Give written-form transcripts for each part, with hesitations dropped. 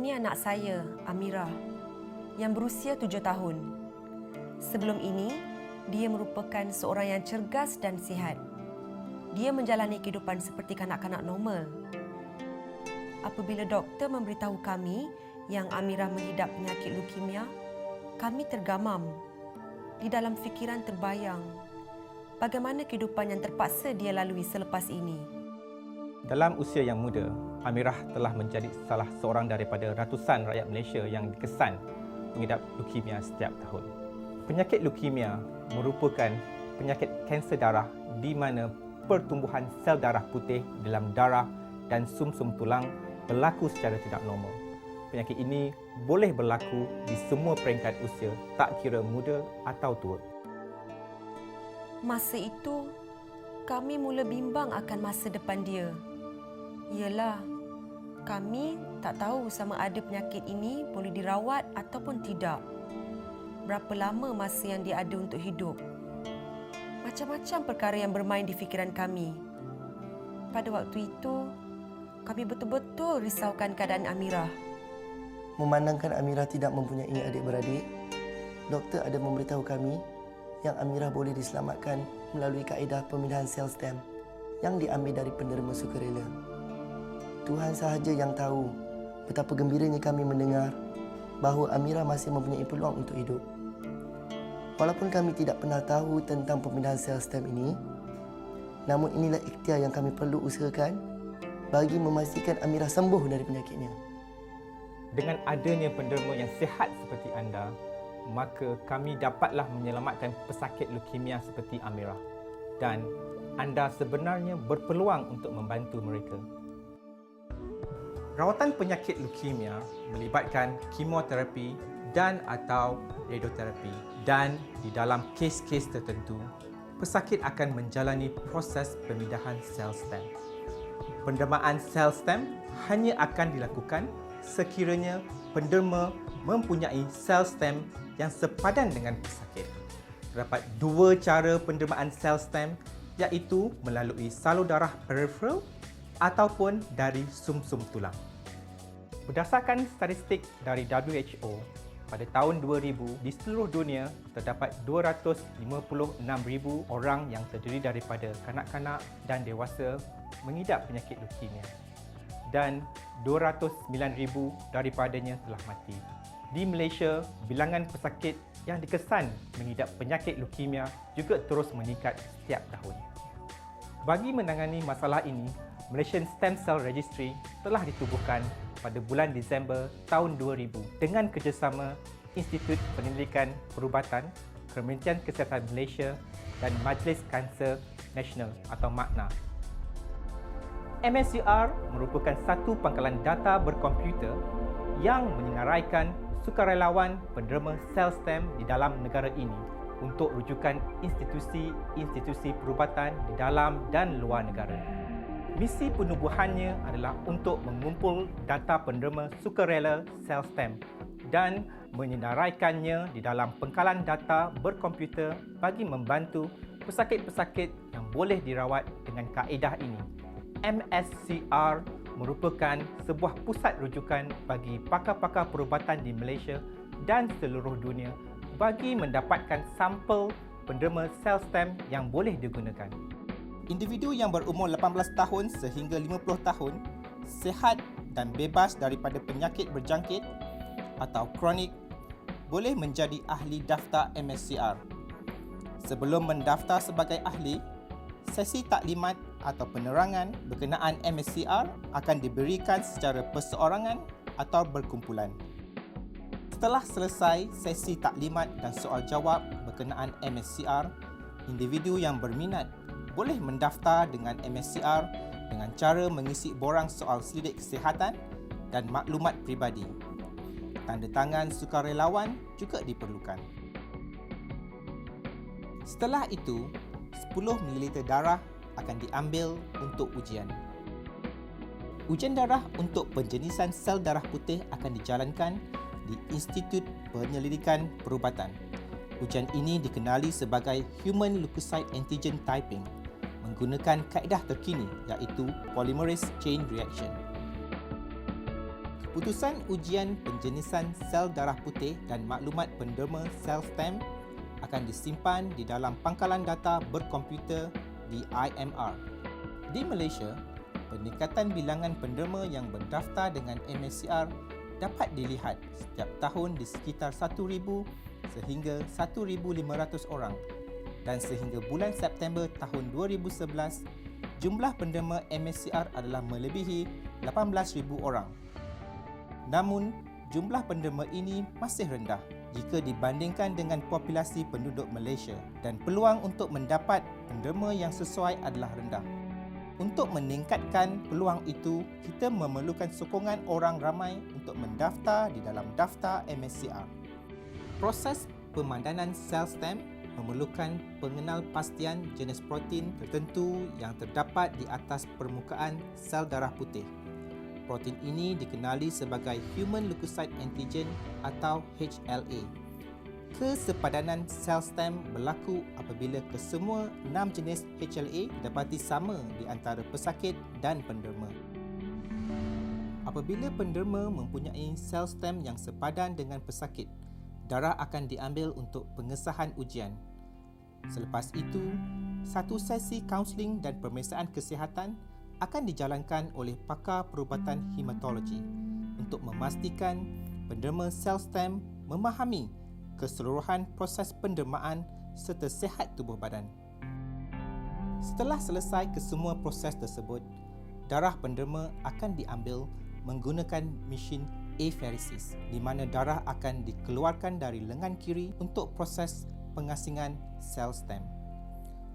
Ini anak saya, Amira, yang berusia 7 tahun. Sebelum ini, dia merupakan seorang yang cergas dan sihat. Dia menjalani kehidupan seperti kanak-kanak normal. Apabila doktor memberitahu kami yang Amira mengidap penyakit leukemia, kami tergamam. Di dalam fikiran terbayang bagaimana kehidupan yang terpaksa dia lalui selepas ini. Dalam usia yang muda, Amirah telah menjadi salah seorang daripada ratusan rakyat Malaysia yang dikesan mengidap leukemia setiap tahun. Penyakit leukemia merupakan penyakit kanser darah di mana pertumbuhan sel darah putih dalam darah dan sumsum tulang berlaku secara tidak normal. Penyakit ini boleh berlaku di semua peringkat usia, tak kira muda atau tua. Masa itu, kami mula bimbang akan masa depan dia. Ialah, kami tak tahu sama ada penyakit ini boleh dirawat ataupun tidak. Berapa lama masa yang dia ada untuk hidup. Macam-macam perkara yang bermain di fikiran kami. Pada waktu itu, kami betul-betul risaukan keadaan Amirah. Memandangkan Amirah tidak mempunyai adik-beradik, doktor ada memberitahu kami yang Amirah boleh diselamatkan melalui kaedah pemindahan sel stem yang diambil dari penderma sukarela. Tuhan sahaja yang tahu betapa gembiranya kami mendengar bahawa Amirah masih mempunyai peluang untuk hidup. Walaupun kami tidak pernah tahu tentang pemindahan sel stem ini, namun inilah ikhtiar yang kami perlu usahakan bagi memastikan Amirah sembuh dari penyakitnya. Dengan adanya penderma yang sihat seperti anda, maka kami dapatlah menyelamatkan pesakit leukemia seperti Amirah. Dan anda sebenarnya berpeluang untuk membantu mereka. Rawatan penyakit leukemia melibatkan kemoterapi dan atau radioterapi. Dan di dalam kes-kes tertentu, pesakit akan menjalani proses pemindahan sel stem. Pendermaan sel stem hanya akan dilakukan sekiranya penderma mempunyai sel stem yang sepadan dengan pesakit. Terdapat dua cara pendermaan sel stem, iaitu melalui salur darah peripheral ataupun dari sumsum tulang. Berdasarkan statistik dari WHO, pada tahun 2000 di seluruh dunia terdapat 256,000 orang yang terdiri daripada kanak-kanak dan dewasa mengidap penyakit leukemia. Dan 209,000 daripadanya telah mati. Di Malaysia, bilangan pesakit yang dikesan mengidap penyakit leukemia juga terus meningkat setiap tahun. Bagi menangani masalah ini, Malaysian Stem Cell Registry telah ditubuhkan pada bulan Disember tahun 2000 dengan kerjasama Institut Penyelidikan Perubatan, Kementerian Kesihatan Malaysia dan Majlis Kanser Nasional atau MAKNA. MSCR merupakan satu pangkalan data berkomputer yang menyenaraikan sukarelawan penderma sel stem di dalam negara ini untuk rujukan institusi-institusi perubatan di dalam dan luar negara. Misi penubuhannya adalah untuk mengumpul data penderma sukarela sel stem dan menyenaraikannya di dalam pangkalan data berkomputer bagi membantu pesakit-pesakit yang boleh dirawat dengan kaedah ini. MSCR merupakan sebuah pusat rujukan bagi pakar-pakar perubatan di Malaysia dan seluruh dunia bagi mendapatkan sampel penderma sel stem yang boleh digunakan. Individu yang berumur 18 tahun sehingga 50 tahun, sihat dan bebas daripada penyakit berjangkit atau kronik boleh menjadi ahli daftar MSCR. Sebelum mendaftar sebagai ahli, sesi taklimat atau penerangan berkenaan MSCR akan diberikan secara perseorangan atau berkumpulan. Setelah selesai sesi taklimat dan soal jawab berkenaan MSCR, individu yang berminat boleh mendaftar dengan MSCR dengan cara mengisi borang soal selidik kesihatan dan maklumat peribadi. Tanda tangan sukarelawan juga diperlukan. Setelah itu, 10 ml darah akan diambil untuk ujian. Ujian darah untuk penjenisan sel darah putih akan dijalankan di Institut Penyelidikan Perubatan. Ujian ini dikenali sebagai Human Leukocyte Antigen Typing menggunakan kaedah terkini iaitu Polymerase Chain Reaction. Keputusan ujian penjenisan sel darah putih dan maklumat penderma sel stem akan disimpan di dalam pangkalan data berkomputer di IMR. Di Malaysia, peningkatan bilangan penderma yang berdaftar dengan MSCR dapat dilihat setiap tahun di sekitar 1,000 sehingga 1,500 orang, dan sehingga bulan September tahun 2011, jumlah penderma MSCR adalah melebihi 18,000 orang. Namun, jumlah penderma ini masih rendah jika dibandingkan dengan populasi penduduk Malaysia, dan peluang untuk mendapat penderma yang sesuai adalah rendah. Untuk meningkatkan peluang itu, kita memerlukan sokongan orang ramai untuk mendaftar di dalam daftar MSCR. Proses pemandanan sel stem memerlukan pengenalpastian jenis protein tertentu yang terdapat di atas permukaan sel darah putih. Protein ini dikenali sebagai Human Leukocyte Antigen atau HLA. Kesepadanan sel stem berlaku apabila kesemua 6 jenis HLA didapati sama di antara pesakit dan penderma. Apabila penderma mempunyai sel stem yang sepadan dengan pesakit, darah akan diambil untuk pengesahan ujian. Selepas itu, satu sesi kaunseling dan pemeriksaan kesihatan akan dijalankan oleh pakar perubatan hematologi untuk memastikan penderma sel stem memahami keseluruhan proses pendermaan serta sihat tubuh badan. Setelah selesai kesemua proses tersebut, darah penderma akan diambil menggunakan mesin apheresis, di mana darah akan dikeluarkan dari lengan kiri untuk proses pengasingan sel stem.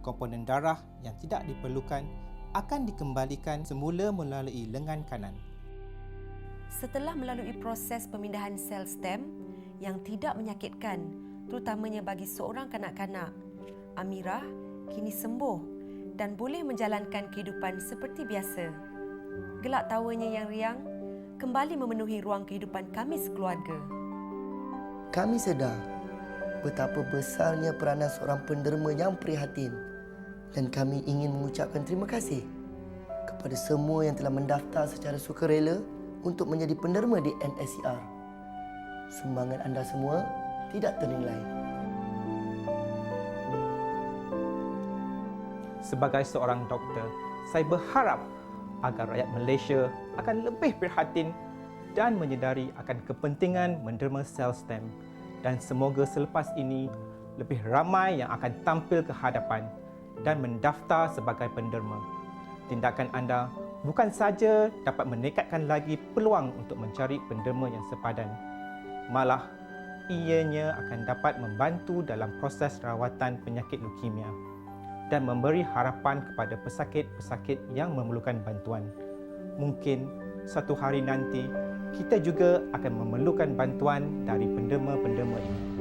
Komponen darah yang tidak diperlukan akan dikembalikan semula melalui lengan kanan. Setelah melalui proses pemindahan sel stem yang tidak menyakitkan, terutamanya bagi seorang kanak-kanak, Amirah kini sembuh dan boleh menjalankan kehidupan seperti biasa. Gelak tawanya yang riang kembali memenuhi ruang kehidupan kami sekeluarga. Kami sedar betapa besarnya peranan seorang penderma yang prihatin, dan kami ingin mengucapkan terima kasih kepada semua yang telah mendaftar secara sukarela untuk menjadi penderma di MSCR. Sumbangan anda semua tidak ternilai. Sebagai seorang doktor, saya berharap agar rakyat Malaysia akan lebih prihatin dan menyedari akan kepentingan menderma sel stem, dan semoga selepas ini lebih ramai yang akan tampil ke hadapan dan mendaftar sebagai penderma. Tindakan anda bukan saja dapat meningkatkan lagi peluang untuk mencari penderma yang sepadan, malah ianya akan dapat membantu dalam proses rawatan penyakit leukemia dan memberi harapan kepada pesakit-pesakit yang memerlukan bantuan. Mungkin satu hari nanti kita juga akan memerlukan bantuan dari penderma-penderma ini.